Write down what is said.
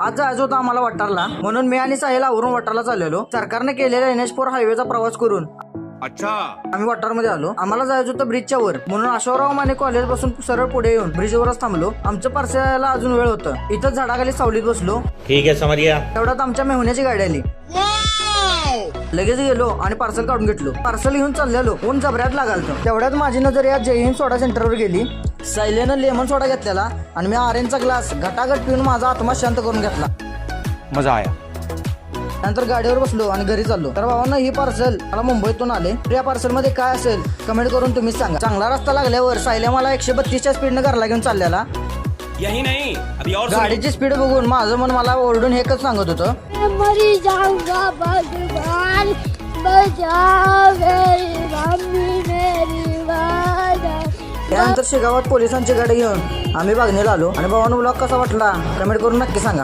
आज जायचं होतं आम्हाला वाटारला, म्हणून मी आणि साहिल आवरून वाटारला चाललेलो. सरकारने केलेल्या NH4 हायवेचा प्रवास करून अच्छा आम्ही वाटारमध्ये आलो. आम्हाला जायचं होतं ब्रिजच्या वर, म्हणून अशोकराव माने कॉलेज पासून सरळ पुढे येऊन ब्रिजवरच थांबलो. आमचं पार्सल यायला अजून वेळ होतं. इथं झाडाखाली सावलीत बसलो. ठीक आहे समझ गया. तेवढ्यात आमच्या मेहुण्याची गाडी आली. लगेच गेलो आणि पार्सल काढून घेतलो. पार्सल घेऊन चाललेलो, ऊन जबऱ्यात लागालतं. तेवढ्यात माझी नजर या जय हिंद सोडा सेंटरवर गेली. सायलेनं लेमन सोडा घेतलेला आणि मी ऑरेंजचा ग्लास घटाघट पिऊन माझा आत्मा शांत करून घेतला. मजा आया. नंतर गाडीवर बसलो आणि घरी चाललो. तर भावांना ही पार्सल मला मुंबईतून आले. या पार्सल मध्ये काय असेल कमेंट करून तुम्ही सांगा. चांगला रस्ता लागल्यावर सायल्या मला 132च्या स्पीडनं घरला घेऊन चाललेला. यही नहीं अभी और गाडीची स्पीड बघून माझं मन मला ओरडून हेच सांगत होतं, मरी जाऊंगा भगवान बचाओ मेरी मम्मी मेरी वादा. त्यानंतर शेगावात पोलिसांची गाडी घेऊन आम्ही बागणीला आलो. आणि भावांनो ब्लॉग कसा वाटला कमेंट करून नक्की सांगा.